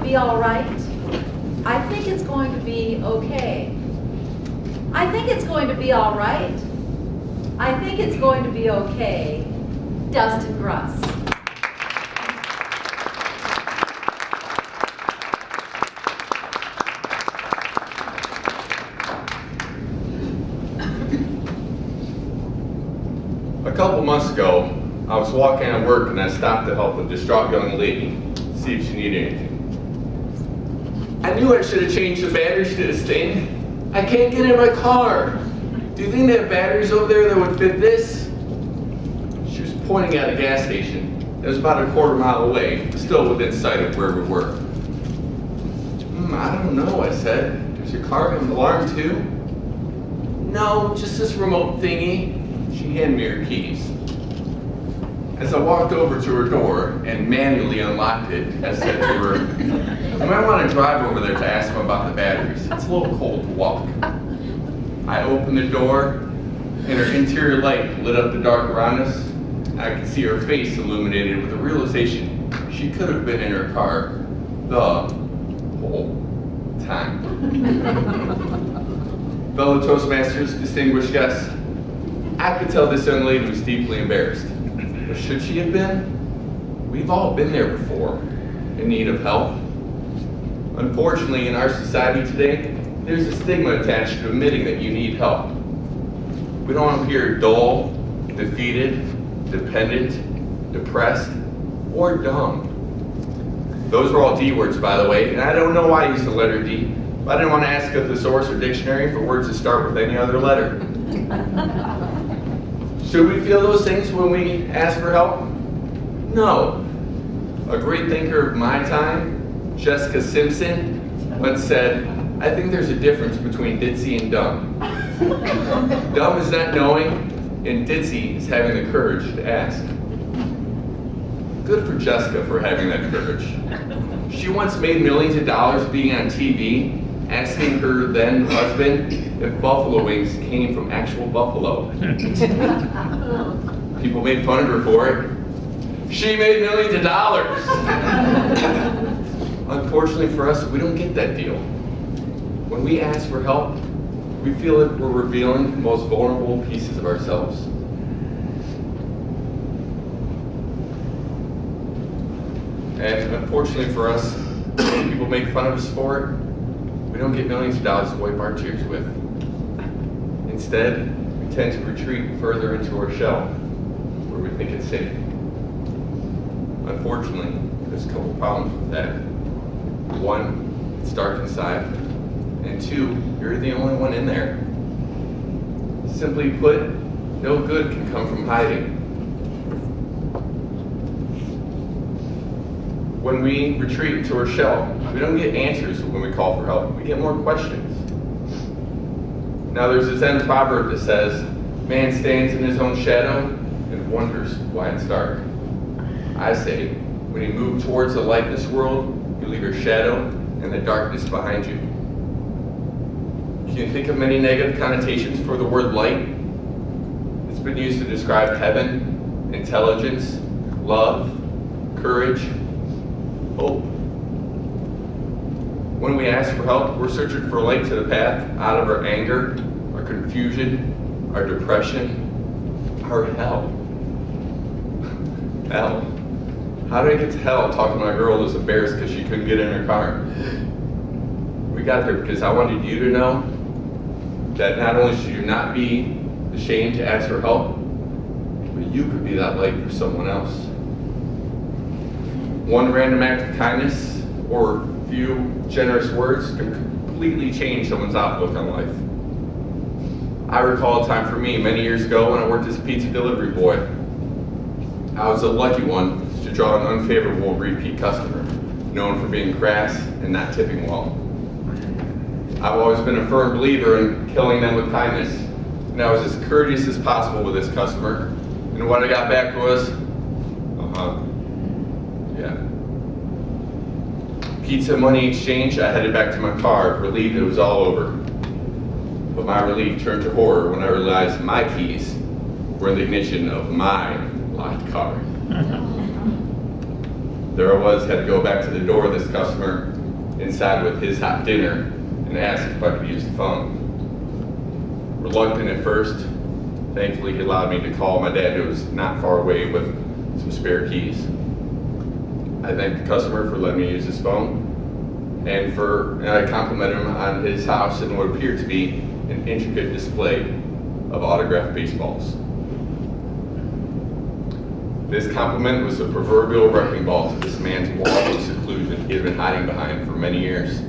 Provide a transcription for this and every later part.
be all right. I think it's going to be okay. I think it's going to be all right. I think it's going to be okay. Dustin Gruss. A couple months ago, I was walking at work and I stopped to help a distraught young lady, see if she needed anything. I knew I should have changed the batteries to this thing. I can't get in my car. Do you think they have batteries over there that would fit this? She was pointing at a gas station. It was about a quarter mile away, still within sight of where we were. I don't know, I said. Does your car have an alarm too? No, just this remote thingy. She handed me her keys. As I walked over to her door and manually unlocked it, I said to her, "You might want to drive over there to ask them about the batteries. It's a little cold to walk." I opened the door, and her interior light lit up the dark around us. I could see her face illuminated with the realization she could have been in her car the whole time. Fellow Toastmasters, distinguished guests, I could tell this young lady was deeply embarrassed. But should she have been? We've all been there before, in need of help. Unfortunately, in our society today, there's a stigma attached to admitting that you need help. We don't want to appear dull, defeated, dependent, depressed, or dumb. Those are all D words, by the way, and I don't know why I used the letter D, but I didn't want to ask a thesaurus or dictionary for words that start with any other letter. Should we feel those things when we ask for help? No. A great thinker of my time, Jessica Simpson, once said, "I think there's a difference between ditzy and dumb. Dumb is not knowing, and ditzy is having the courage to ask." Good for Jessica for having that courage. She once made millions of dollars being on TV, asking her then husband if buffalo wings came from actual buffalo. People made fun of her for it. She made millions of dollars. Unfortunately for us, we don't get that deal. When we ask for help, we feel like we're revealing the most vulnerable pieces of ourselves. And unfortunately for us, when people make fun of us for it, we don't get millions of dollars to wipe our tears with. Instead, we tend to retreat further into our shell, where we think it's safe. Unfortunately, there's a couple problems with that. One, it's dark inside. And two, you're the only one in there. Simply put, no good can come from hiding. When we retreat into our shell, we don't get answers when we call for help. We get more questions. Now there's a Zen proverb that says, "Man stands in his own shadow and wonders why it's dark." I say, when you move towards the light in this world, you leave your shadow and the darkness behind you. Can you think of many negative connotations for the word light? It's been used to describe heaven, intelligence, love, courage, hope. When we ask for help, we're searching for light to the path out of our anger, our confusion, our depression, our hell. Hell. How did I get to hell talking to my girl who was embarrassed because she couldn't get in her car? We got there because I wanted you to know that not only should you not be ashamed to ask for help, but you could be that light for someone else. One random act of kindness or a few generous words can completely change someone's outlook on life. I recall a time for me many years ago when I worked as a pizza delivery boy. I was the lucky one to draw an unfavorable repeat customer, known for being crass and not tipping well. I've always been a firm believer in killing them with kindness, and I was as courteous as possible with this customer, and what I got back was, yeah. Pizza money exchange, I headed back to my car, relieved it was all over. But my relief turned to horror when I realized my keys were in the ignition of my locked car. There I was, had to go back to the door of this customer inside with his hot dinner and ask if I could use the phone. Reluctant at first, thankfully he allowed me to call my dad, who was not far away, with some spare keys. I thanked the customer for letting me use his phone, and I complimented him on his house and what appeared to be an intricate display of autographed baseballs. This compliment was a proverbial wrecking ball to this man's wall of seclusion he had been hiding behind for many years.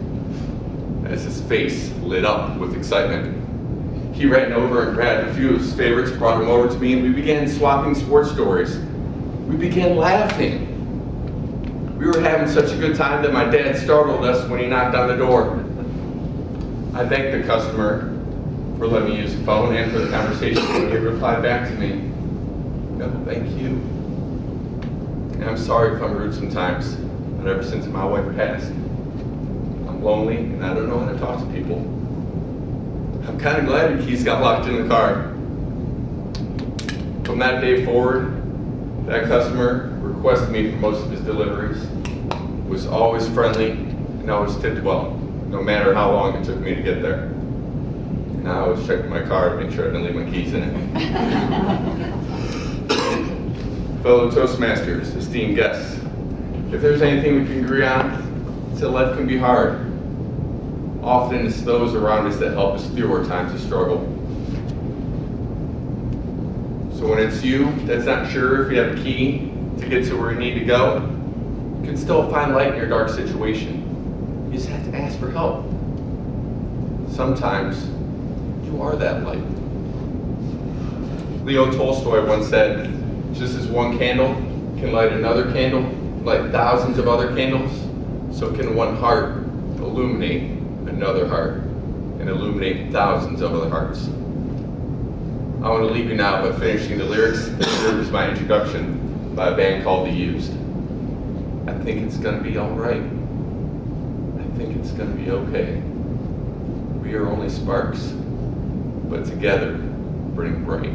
As his face lit up with excitement, he ran over and grabbed a few of his favorites, brought them over to me, and we began swapping sports stories. We began laughing. We were having such a good time that my dad startled us when he knocked on the door. I thanked the customer for letting me use the phone and for the conversation when he replied back to me. No, thank you. And I'm sorry if I'm rude sometimes, but ever since my wife passed, I'm lonely and I don't know how to talk to people. I'm kind of glad your keys got locked in the car. From that day forward, that customer requested me for most of his deliveries, was always friendly, and always tipped well, no matter how long it took me to get there. And I always checked my car to make sure I didn't leave my keys in it. Fellow Toastmasters, esteemed guests, if there's anything we can agree on, it's that life can be hard. Often it's those around us that help us through our times of struggle. So when it's you that's not sure if you have a key to get to where you need to go, you can still find light in your dark situation. You just have to ask for help. Sometimes you are that light. Leo Tolstoy once said, just as one candle can light another candle, light thousands of other candles, so can one heart illuminate another heart and illuminate thousands of other hearts. I want to leave you now by finishing the lyrics that served as my introduction by a band called The Used. I think it's going to be all right. I think it's going to be okay. We are only sparks, but together bring bright.